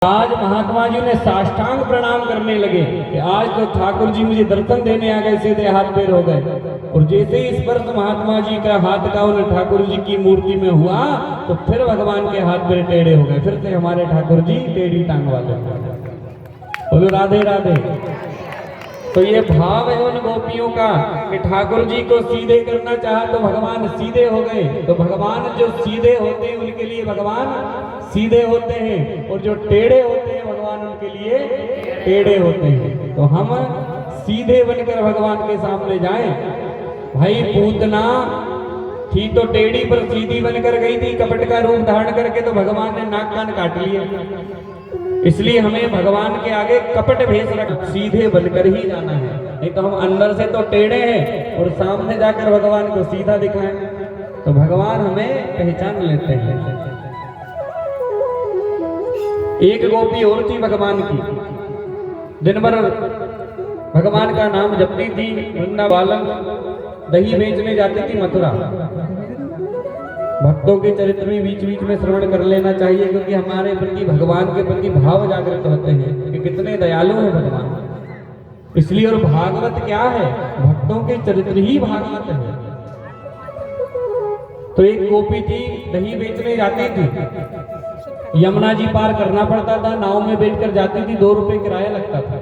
आज महात्मा जी ने साष्टांग प्रणाम करने लगे कि आज तो ठाकुर जी मुझे दर्शन देने आ गए, सीधे हाथ पैर हो गए। और जैसे ही स्पर्श महात्मा जी का हाथ का उन ठाकुर जी की मूर्ति में हुआ तो फिर भगवान के हाथ पैर टेढ़े हो गए। फिर से हमारे ठाकुर जी टेढ़ी टांग वाले। बोलो राधे राधे। तो ये भाव है उन गोपियों का कि ठाकुर जी को सीधे करना चाहा तो भगवान सीधे हो गए। तो भगवान जो सीधे होते हैं उनके लिए भगवान सीधे होते हैं, और जो टेढ़े होते हैं भगवान उनके लिए टेढ़े होते हैं। तो हम सीधे बनकर भगवान के सामने जाएं। भाई पूतना थी तो टेढ़ी पर सीधी बनकर गई थी, कपट का रूप धारण करके, तो भगवान ने नाक कान काट लिए। इसलिए हमें भगवान के आगे कपट भेष रख सीधे बनकर ही जाना है, नहीं तो हम अंदर से तो टेढ़े हैं और सामने जाकर भगवान को सीधा दिखाएं तो भगवान हमें पहचान लेते हैं। एक गोपी और थी भगवान की, दिन भर भगवान का नाम जपती थी। वृंदावन दही बेचने जाती थी मथुरा। भक्तों के चरित्र भी बीच बीच में श्रवण कर लेना चाहिए, क्योंकि हमारे प्रति भगवान के प्रति भाव जागृत होते हैं कि कितने दयालु हैं भगवान। इसलिए और भागवत क्या है? भक्तों के चरित्र ही भागवत है। तो एक गोपी थी, दही बेचने जाती थी। यमुना जी पार करना पड़ता था, नाव में बैठकर जाती थी, 2 रुपए किराया लगता था।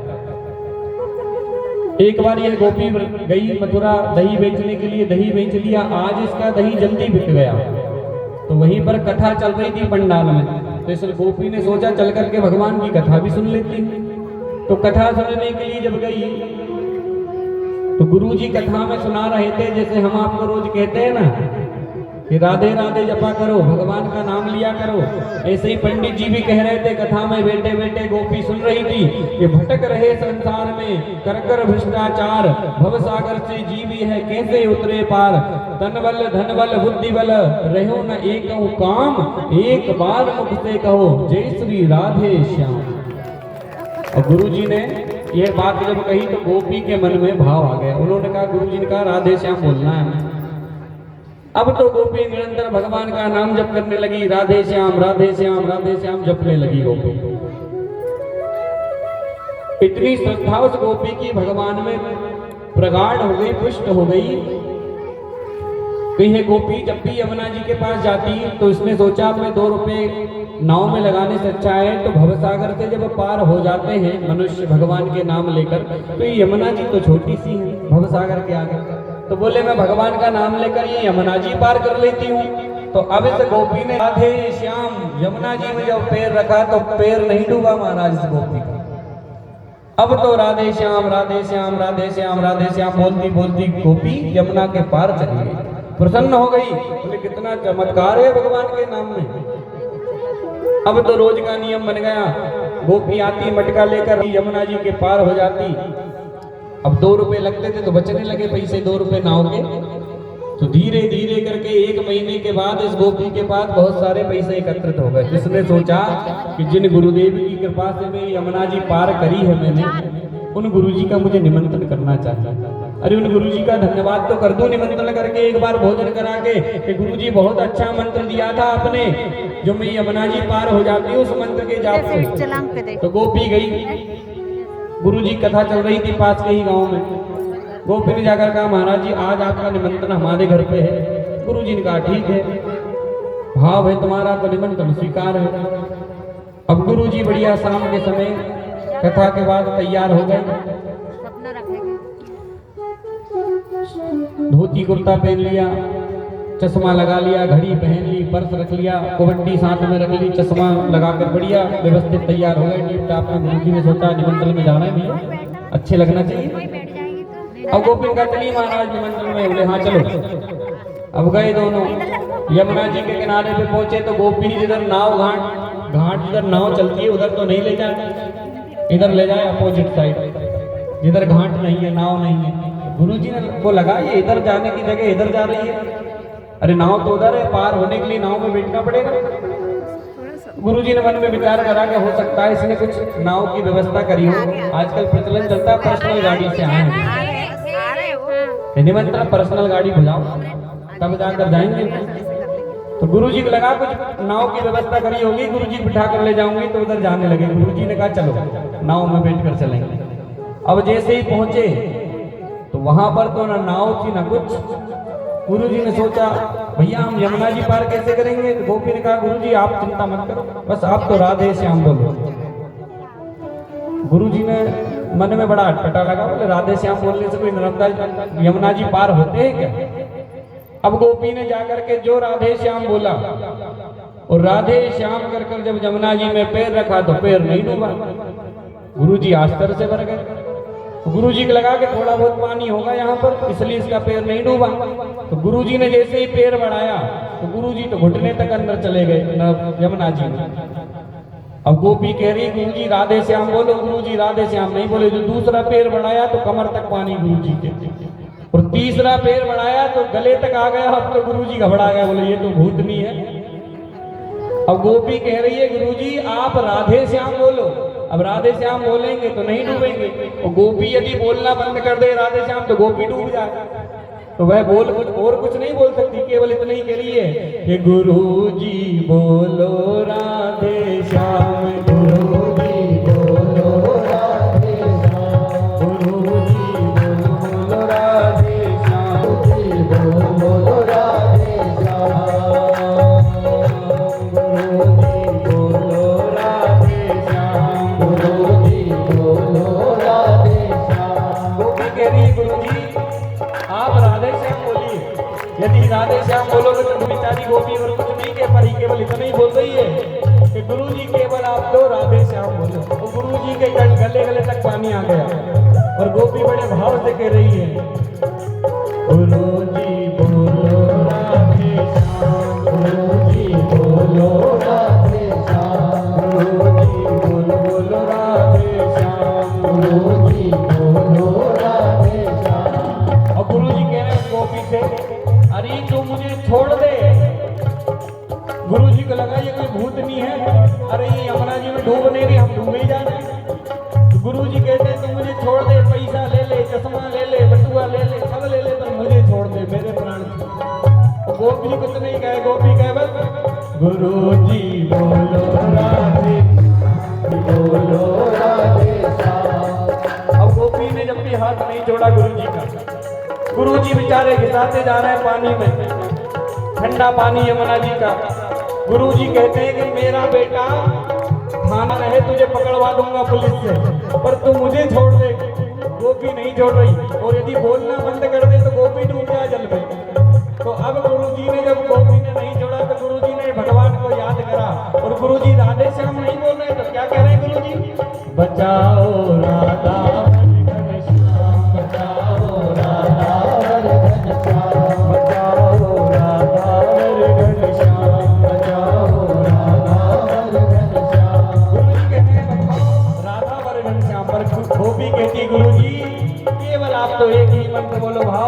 एक बार यह गोपी गई मथुरा दही बेचने के लिए, दही बेच लिया। आज इसका दही जल्दी बिक गया। तो वहीं पर कथा चल रही थी पंडाल में, तो इस गोपी ने सोचा चल करके भगवान की कथा भी सुन लेती। तो कथा सुनने के लिए जब गई तो गुरुजी कथा में सुना रहे थे, जैसे हम आपको रोज कहते हैं ना कि राधे राधे जपा करो, भगवान का नाम लिया करो। ऐसे ही पंडित जी भी कह रहे थे कथा में, बैठे बैठे गोपी सुन रही थी कि भटक रहे संसार में कर कर भ्रष्टाचार, भव सागर से जीवी है कैसे उतरे पार। तन बल धन बल बुद्धि बल रहो न एक काम, एक बार मुख से कहो जय श्री राधे श्याम। और गुरुजी ने यह बात जब कही तो गोपी के मन में भाव आ गया। उन्होंने कहा, गुरुजी ने कहा राधे श्याम बोलना है। अब तो गोपी निरंतर भगवान का नाम जप करने लगी, राधे श्याम राधे श्याम राधे श्याम जपने लगी गोपी। इतनी श्रद्धा उस गोपी की भगवान में प्रगाढ़ हो गई, पुष्ट हो गई। कहीं गोपी जब भी यमुना जी के पास जाती तो इसने सोचा मैं 2 रुपए नाव में लगाने से अच्छा है तो भवसागर से जब पार हो जाते हैं मनुष्य भगवान के नाम लेकर, तो ये यमुना जी तो छोटी सी है भवसागर के आगे। तो बोले मैं भगवान का नाम लेकर ये यमुना जी पार कर लेती हूँ। तो अब इस गोपी ने राधे श्याम यमुना जी में जब पैर रखा तो पैर नहीं डूबा महाराज इस गोपी का। अब तो राधे श्याम राधे श्याम राधे श्याम राधे श्याम बोलती बोलती गोपी यमुना के पार चली गई, प्रसन्न हो गई। बोले कितना चमत्कार है भगवान के नाम में। अब तो रोज का नियम बन गया, गोपी आती मटका लेकर यमुना जी के पार हो जाती। अब 2 रुपए लगते थे तो बचने लगे पैसे 2 रुपए नाव के। तो धीरे धीरे करके 1 महीने के बाद इस गोपी के पास बहुत सारे पैसे एकत्रित हो गए। जिसने सोचा कि जिन गुरुदेव की कृपा से मैं यमुना जी पार करी है मैंने, उन गुरुजी का मुझे निमंत्रण करना चाहिए। अरे उन गुरुजी का धन्यवाद तो कर दूं निमंत्रण करके, एक बार भोजन करा के कि गुरुजी बहुत अच्छा मंत्र दिया था आपने, जो मैं यमुना जी पार हो जाती हूँ उस मंत्र के जाप से। तो गोपी गई, गुरुजी कथा चल रही थी पास के ही गांव में। गोपी ने जाकर कहा महाराज जी आज आपका निमंत्रण हमारे घर पे है। गुरुजी ने कहा ठीक है, भाव है तुम्हारा तो निमंत्रण स्वीकार है। अब गुरुजी बढ़िया शाम के समय कथा के बाद तैयार हो गए, धोती कुर्ता पहन लिया, चश्मा लगा लिया, घड़ी पहन ली, पर्स रख लिया, कबड्डी साथ में रख ली, चश्मा लगाकर बढ़िया व्यवस्थित तैयार हो गए टीप टाप में। गुरुजी ने सोचा निमंत्रण में जाना है भैया, अच्छे लगना चाहिए। अब गोपी का चली महाराज निमंत्रण में, बोले हाँ चलो। अब गए दोनों यमुना जी के किनारे पे पहुंचे तो गोपी जिधर नाव घाट जिधर नाव चलती है उधर तो नहीं ले जाए, इधर ले जाए अपोजिट साइड जिधर घाट नहीं है, नाव नहीं है। गुरुजी ने को लगा ये इधर जाने की जगह इधर जा रही है, अरे नाव तो उधर है, पार होने के लिए नाव में बैठना पड़ेगा। गुरुजी ने मन में विचार करा कि हो सकता है इसने कुछ नाव की व्यवस्था करी हो। आजकल प्रचलन चलता है पर्सनल गाड़ी से आए, निमंत्रण पर्सनल गाड़ी बुलाओ तब जाकर जाएंगे। तो गुरुजी को लगा कुछ नाव की व्यवस्था करी होगी, गुरुजी बिठा कर ले जाऊंगी तो उधर जाने लगे। गुरुजी ने कहा चलो नाव में बैठ कर चलेंगे। अब जैसे ही पहुंचे तो वहां पर तो ना नाव थी ना कुछ। गुरुजी ने सोचा भैया हम यमुना जी पार कैसे करेंगे? तो गोपी ने कहा गुरुजी आप चिंता मत करो, बस आप तो राधे श्याम बोलो। गुरुजी ने मन में बड़ा अटपटा लगा, बोले राधे श्याम बोलने से कोई नर्मदा यमुना जी पार होते हैं क्या? अब गोपी ने जाकर के जो राधे श्याम बोला और राधे श्याम कर कर जब यमुना जी में पैर रखा तो पैर नहीं डूबा। गुरुजी आश्चर्य से भर गए। गुरुजी को लगा कि थोड़ा बहुत पानी होगा यहाँ पर, इसलिए इसका पैर नहीं डूबा। तो गुरुजी ने जैसे ही पैर बढ़ाया तो गुरुजी तो घुटने तक अंदर चले गए यमुना जी में। अब गोपी कह रही गुरुजी राधे श्याम बोलो, गुरुजी राधे श्याम नहीं बोले। जो दूसरा पैर बढ़ाया तो कमर तक पानी गुरुजी के, और तीसरा पैर बढ़ाया तो गले तक आ गया। अब तो गुरुजी घबरा गया, बोले ये तो भूतनी है। अब गोपी कह रही है गुरुजी आप राधे श्याम बोलो। अब राधे श्याम बोलेंगे तो नहीं डूबेंगे, और गोपी यदि बोलना बंद कर दे राधे श्याम तो गोपी डूब जाए। तो वह बोल कुछ नहीं बोल सकती, केवल इतना ही कह रही है कि गुरुजी बोलो राधे श्याम, गुरुजी बोलो राधे श्याम, गुरुजी बोलो राधे श्याम, गुरुजी बोलो राधे श्याम, गुरुजी बोलो राधे श्याम, गुरुजी बोलो राधे श्याम। गोपी कह रही है गुरुजी आप राधे श्याम बोलिए। यदि राधे श्याम बोलोगे तो बेचारी गोपी और कुछ नहीं कह पारी, केवल इतना ही बोल रही है कि गुरुजी केवल आप तो राधे श्याम बोलो। तो गुरुजी के गले गले तक पानी आ गया और गोपी बड़े भाव से कह रही है गुरुजी बोलो राधे श्याम, गुरुजी बोलो राधे श्याम, गुरुजी बोलो राधे श्याम, गुरुजी बोलो राधे श्याम। और गुरुजी कह रहे हैं गोपी से अरे तू मुझे छोड़ दे। गुरुजी को लगा ये कोई भूतनी है, अरे ये यमुना जी में डूब नहीं रही, हम डूब ही जा रहे। तो गुरुजी कहते हैं तू मुझे छोड़ दे, पैसा ले ले, चश्मा ले ले, बटुआ ले ले, सब ले ले, पर मुझे छोड़ दे मेरे प्राण। तो गोपी कुछ नहीं कहे, गोपी कहे बस गुरुजी बोलो राधे बोलो राधे श्याम। अब गोपी ने जब भी हाथ नहीं छोड़ा गुरुजी का, गुरुजी बेचारे घिसाते जा रहे हैं पानी में, ठंडा पानी यमुना जी का। गुरुजी कहते हैं कि मेरा बेटा थाना रहे तुझे पकड़वा दूंगा पुलिस से, पर तू मुझे छोड़ दे। गोपी नहीं छोड़ रही, और यदि बोलना बंद कर दे तो गोपी डूब जाए जल में। तो अब गुरुजी ने जब गोपी ने नहीं छोड़ा तो गुरुजी ने भगवान को याद करा, और गुरुजी राधे श्याम नहीं बोल रहे तो क्या कह रहे हैं गुरुजी? बचाओ राधा गोपी कहती गुरुजी केवल आप तो एक ही मंत्र बोलो भाव